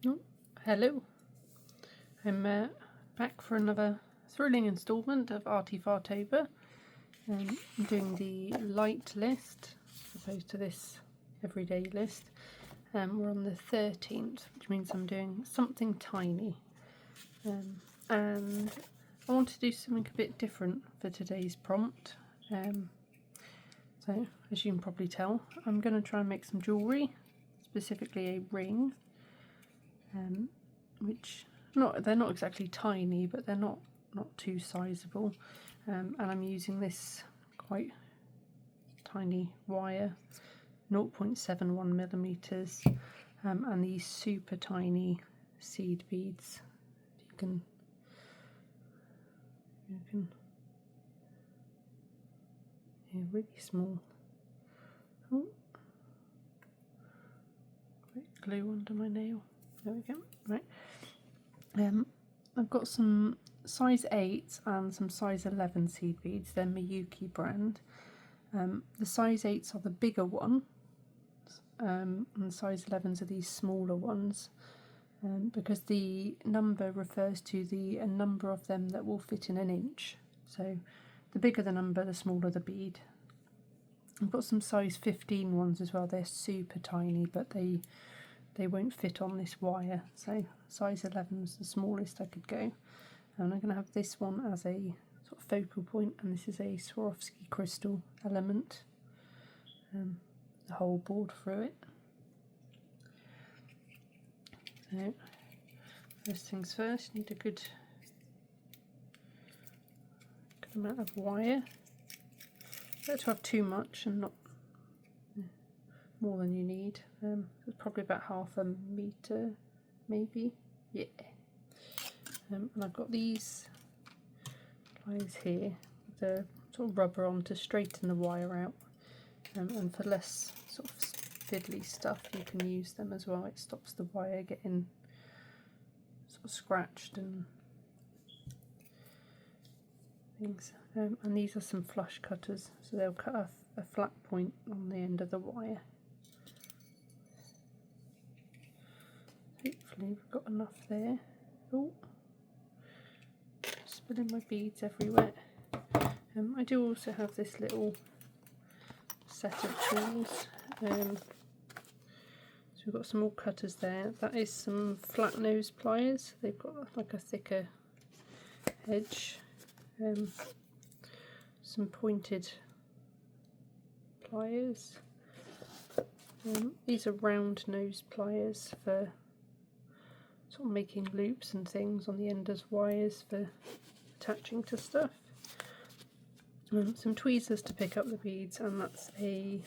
Oh, hello. I'm back for another thrilling instalment of ArtyFartober. I'm doing the light list as opposed to this everyday list. We're on the 13th, which means I'm doing something tiny. And I want to do something a bit different for today's prompt. So, as you can probably tell, I'm going to try and make some jewellery, specifically a ring. Which they're not exactly tiny, but they're not too sizable, and I'm using this quite tiny wire, 0.71 millimeters, and these super tiny seed beads. You can yeah, really small. Oh, glue under my nail. There we go. Right. I've got some size 8 and some size 11 seed beads. They're Miyuki brand. The size 8s are the bigger ones, and the size 11s are these smaller ones, because the number refers to a number of them that will fit in an inch. So the bigger the number, the smaller the bead. I've got some size 15 ones as well. They're super tiny, but they won't fit on this wire, so size 11 is the smallest I could go. And I'm going to have this one as a sort of focal point, and this is a Swarovski crystal element, the whole board through it. So first things first, need a good amount of wire. Don't have too much and not more than you need. It's probably about ½ a metre, maybe. Yeah. And I've got these pliers here with the sort of rubber on to straighten the wire out. And for less sort of fiddly stuff, you can use them as well. It stops the wire getting sort of scratched and things. And these are some flush cutters, so they'll cut a flat point on the end of the wire. Hopefully we've got enough there. Oh, spilling my beads everywhere. I do also have this little set of tools. So we've got some more cutters there. That is some flat nose pliers. They've got like a thicker edge. Some pointed pliers. These are round nose pliers for sort of making loops and things on the end as wires for attaching to stuff. Some tweezers to pick up the beads, and that's a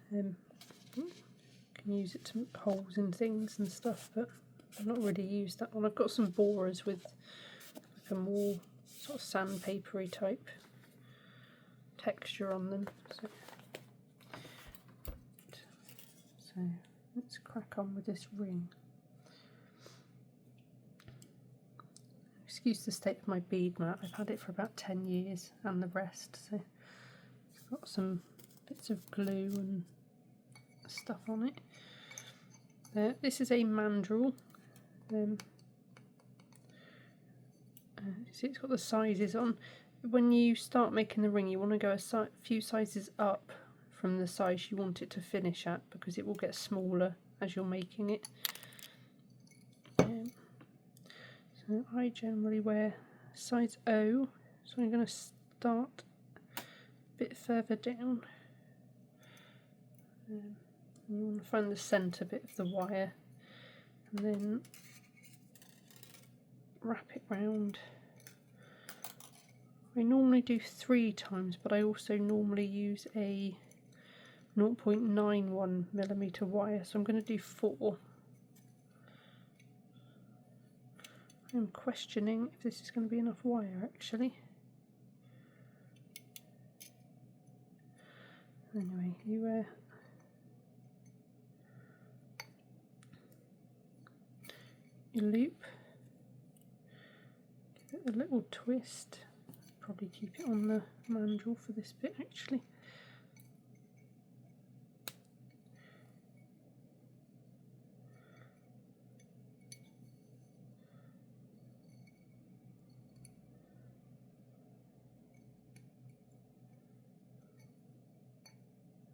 can use it to make holes in things and stuff, but I've not really used that one. I've got some borers with like a more sort of sandpapery type texture on them. So let's crack on with this ring. Excuse the state of my bead mat. I've had it for about 10 years and the rest, so it's got some bits of glue and stuff on it. This is a mandrel. See, it's got the sizes on. When you start making the ring, you want to go a few sizes up from the size you want it to finish at, because it will get smaller as you're making it. So I generally wear size O, so I'm going to start a bit further down. You want to find the centre bit of the wire and then wrap it round. I normally do 3 times, but I also normally use a 0.91 millimeter wire, so I'm going to do 4. I'm questioning if this is going to be enough wire actually. Anyway, you loop, give it a little twist, probably keep it on the mandrel for this bit actually.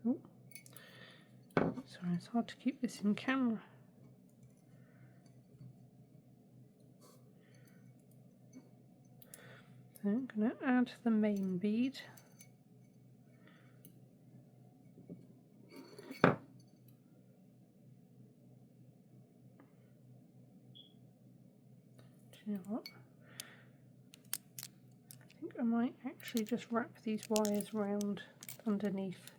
Oh, sorry, it's hard to keep this in camera. So I'm going to add the main bead. Do you know what? I think I might actually just wrap these wires round underneath,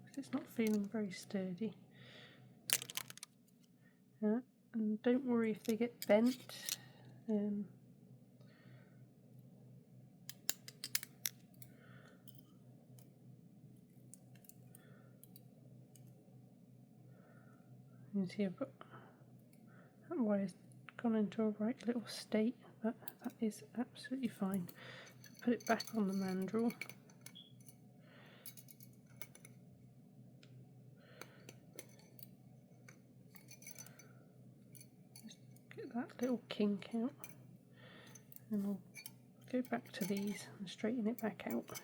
because it's not feeling very sturdy. And don't worry if they get bent. You can see I've got that wire's gone into a right little state, but that is absolutely fine. So put it back on the mandrel. Just get that little kink out, and we'll go back to these and straighten it back out.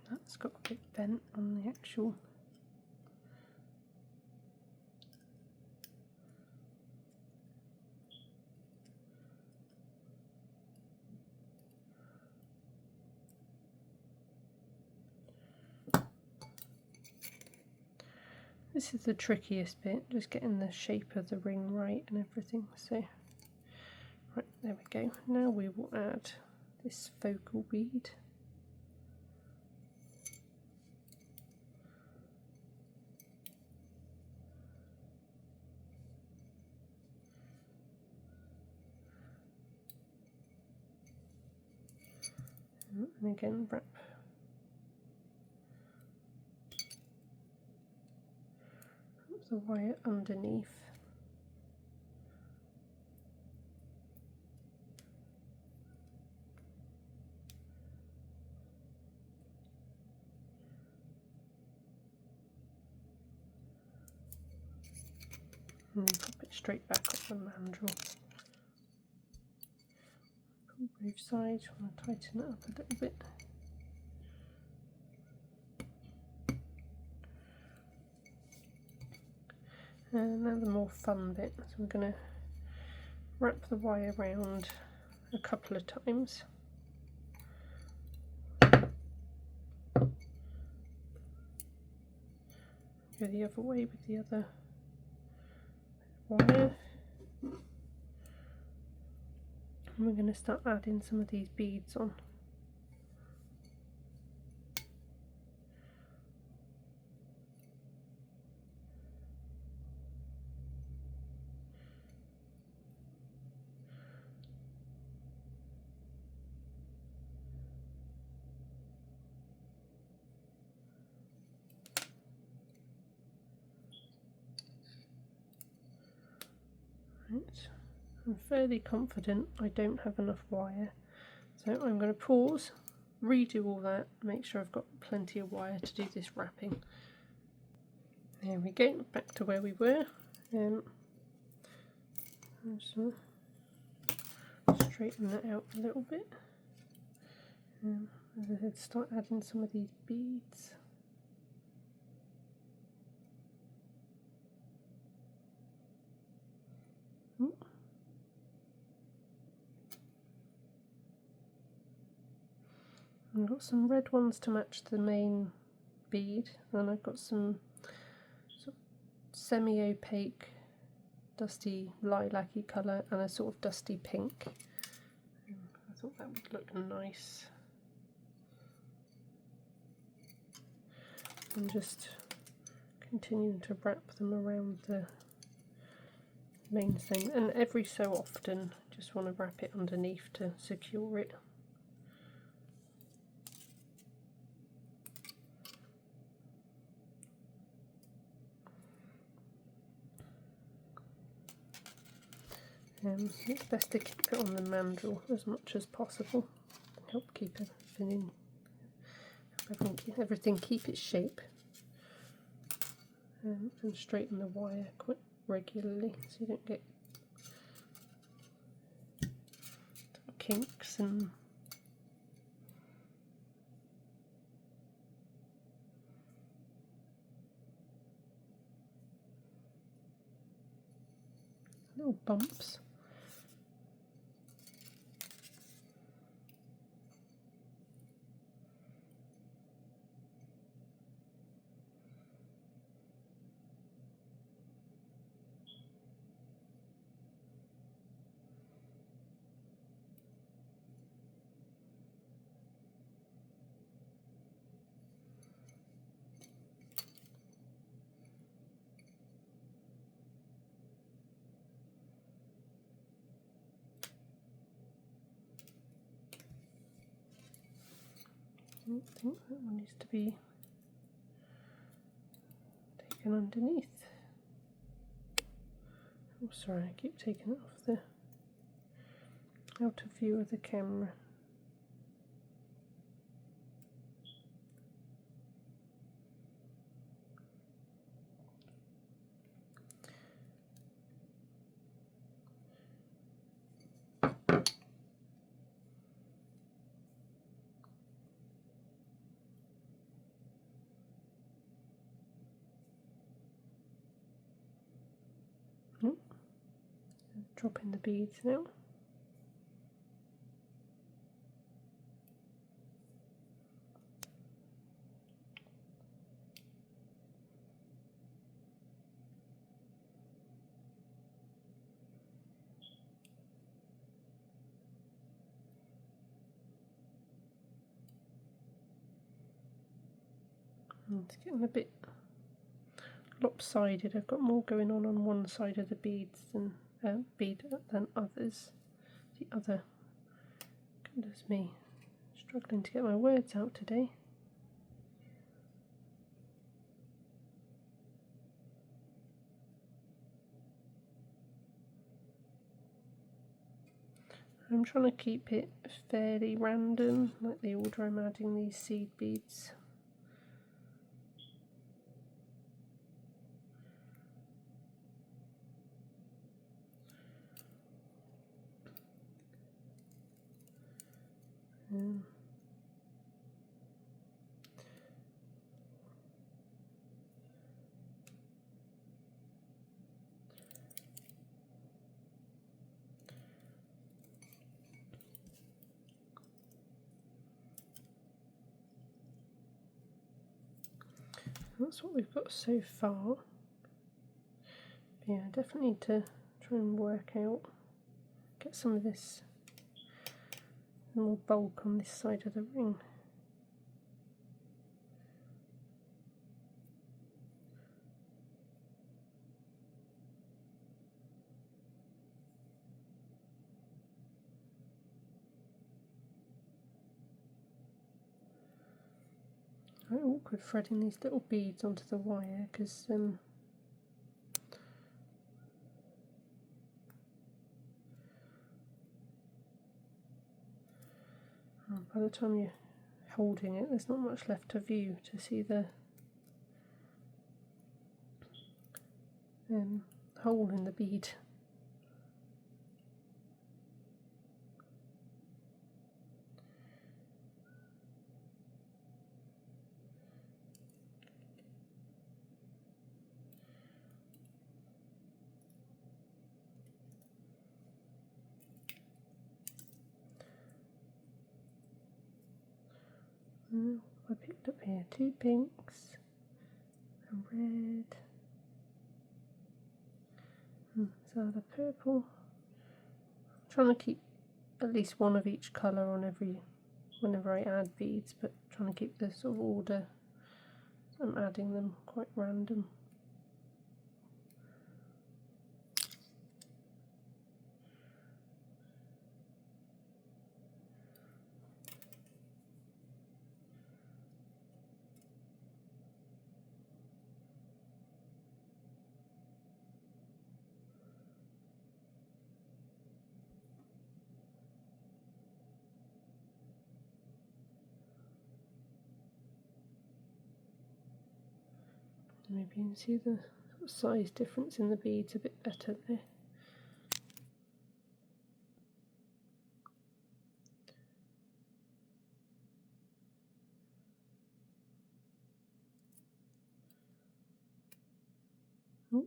That's got a bit bent on the actual . This is the trickiest bit, just getting the shape of the ring right and everything. So, right, there we go. Now we will add this focal bead. And again, wrap the wire underneath. And pop it straight back up the mandrel. Pull both sides, want to tighten it up a little bit. And now the more fun bit, so we're going to wrap the wire around a couple of times. Go the other way with the other wire. And we're going to start adding some of these beads on. Right. I'm fairly confident I don't have enough wire, so I'm going to pause, redo all that, make sure I've got plenty of wire to do this wrapping. There we go, back to where we were. So straighten that out a little bit. As I said, start adding some of these beads. I've got some red ones to match the main bead, and I've got some sort of semi-opaque dusty lilac-y colour and a sort of dusty pink. I thought that would look nice. And just continuing to wrap them around the main thing, and every so often just want to wrap it underneath to secure it. It's best to keep it on the mandrel as much as possible, help keep everything in everything keep its shape, and straighten the wire quite regularly so you don't get kinks and little bumps. I think that one needs to be taken underneath. Oh, sorry, I keep taking it off the out of view of the camera. Dropping the beads now. It's getting a bit lopsided. I've got more going on one side of the beads than others. The other, goodness me, struggling to get my words out today. I'm trying to keep it fairly random, like the order I'm adding these seed beads. That's what we've got so far. Yeah, I definitely need to try and work out, get some of this more bulk on this side of the ring. Very awkward threading these little beads onto the wire because by the time you're holding it, there's not much left of view to see the hole in the bead. I picked up here 2 pinks, a red, so the purple. I'm trying to keep at least one of each colour on whenever I add beads, but trying to keep the sort of order. I'm adding them quite random. Maybe you can see the size difference in the beads a bit better there. Oh.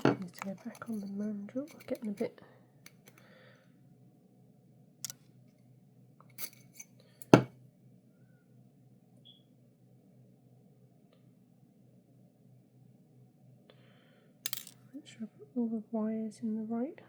I need to go back on the mandrel, getting a bit make sure I've got all the wires in the right.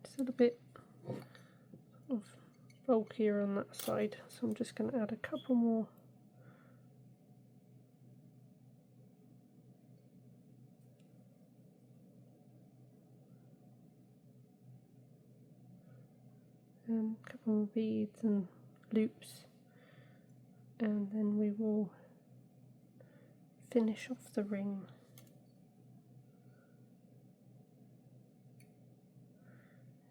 It's a little bit of bulkier on that side, so I'm just going to add a couple more couple more beads and loops, and then we will finish off the ring.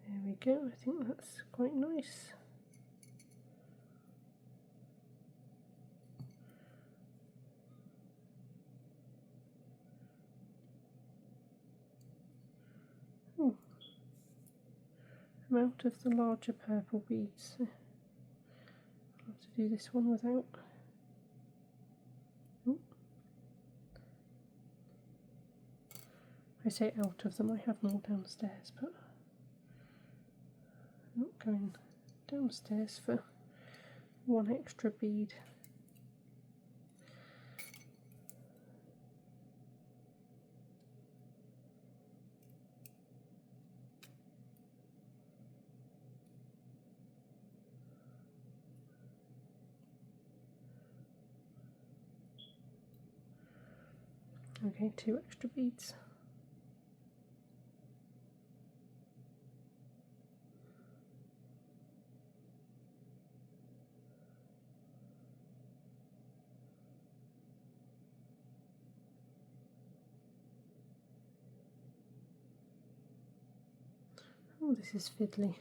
There we go, I think that's quite nice. I'm out of the larger purple beads, so I'll have to do this one without. I say out of them, I have them all downstairs, but I'm not going downstairs for one extra bead. Okay, 2 extra beads. Oh, this is fiddly.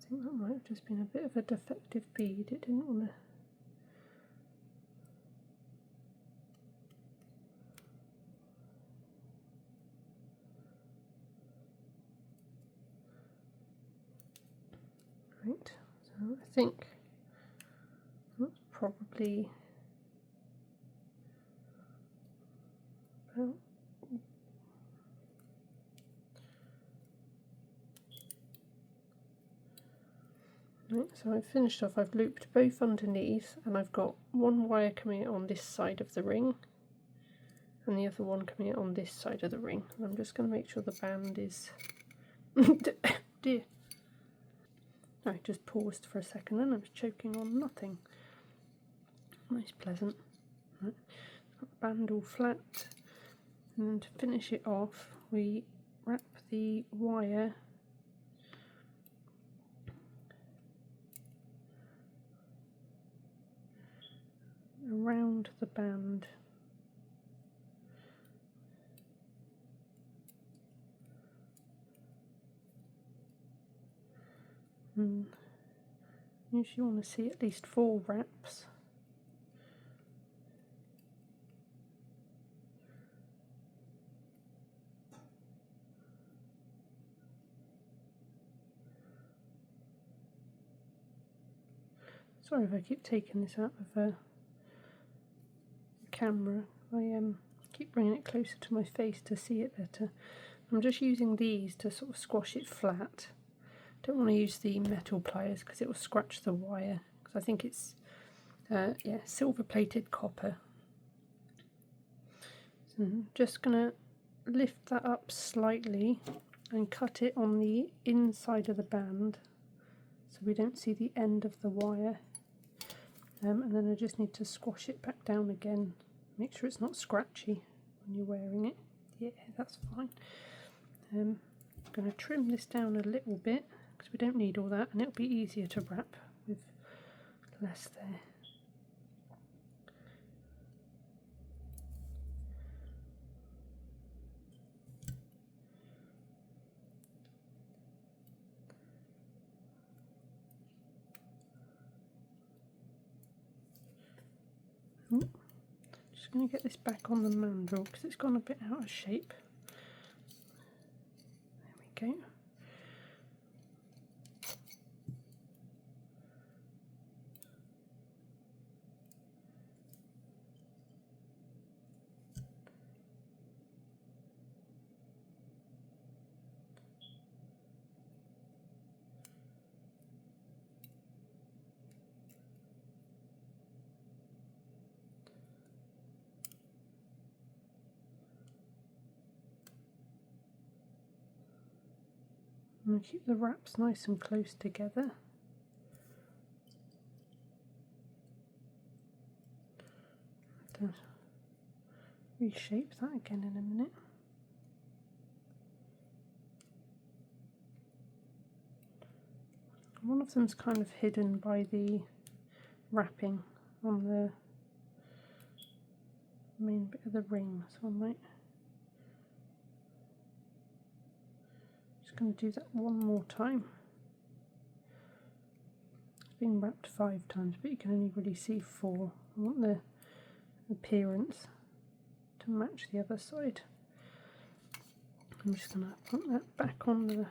I think that might have just been a bit of a defective bead. It didn't want to. Right, so I think that's probably about right, so I've finished off. I've looped both underneath, and I've got one wire coming out on this side of the ring and the other one coming out on this side of the ring, and I'm just going to make sure the band is dear. I just paused for a second and I was choking on nothing. Nice pleasant. Right. Got the band all flat. And to finish it off, we wrap the wire around the band. Usually want to see at least 4 wraps. Sorry if I keep taking this out of the camera. I keep bringing it closer to my face to see it better. I'm just using these to sort of squash it flat. Don't want to use the metal pliers because it will scratch the wire, because I think it's yeah, silver plated copper. So I'm just going to lift that up slightly and cut it on the inside of the band so we don't see the end of the wire. And then I just need to squash it back down again. Make sure it's not scratchy when you're wearing it. Yeah, that's fine. I'm going to trim this down a little bit because we don't need all that, and it'll be easier to wrap with less there. Just going to get this back on the mandrel because it's gone a bit out of shape. There we go. I'm going to keep the wraps nice and close together. To reshape that again in a minute. One of them's kind of hidden by the wrapping on the main bit of the ring, so I might going to do that one more time. It's been wrapped 5 times, but you can only really see 4. I want the appearance to match the other side. I'm just going to put that back on the...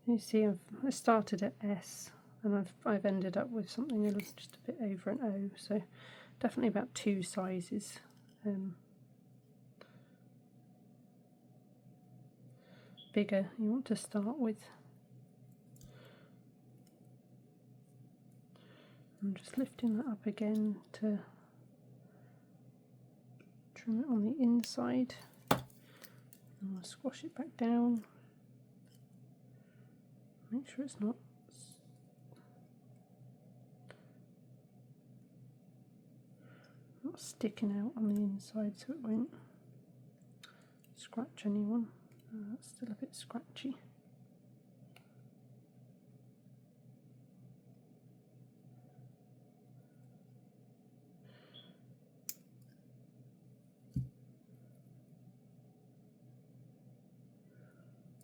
You see, I started at S and I've ended up with something just a bit over an O, so definitely about 2 sizes. Bigger you want to start with. I'm just lifting that up again to trim it on the inside. And I'll squash it back down. Make sure it's not sticking out on the inside so it won't scratch anyone. It's still a bit scratchy.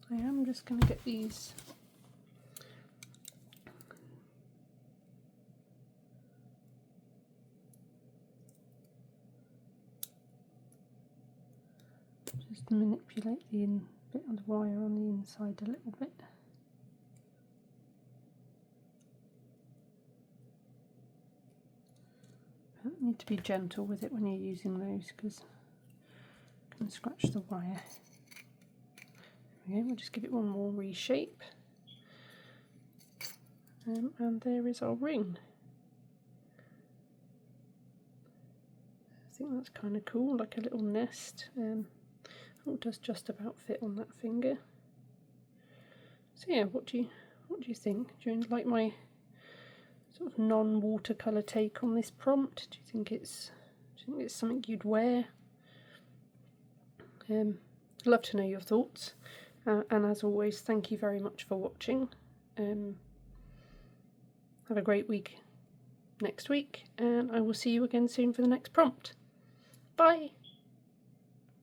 I am just going to get these just manipulate the bit of the wire on the inside a little bit. You need to be gentle with it when you're using those because you can scratch the wire. Okay, we'll just give it one more reshape. And there is our ring. I think that's kind of cool, like a little nest. It does just about fit on that finger. So yeah, what do you think? Do you like my sort of non-watercolour take on this prompt? Do you think it's something you'd wear? I'd love to know your thoughts. And as always, thank you very much for watching. Have a great week next week, and I will see you again soon for the next prompt. Bye!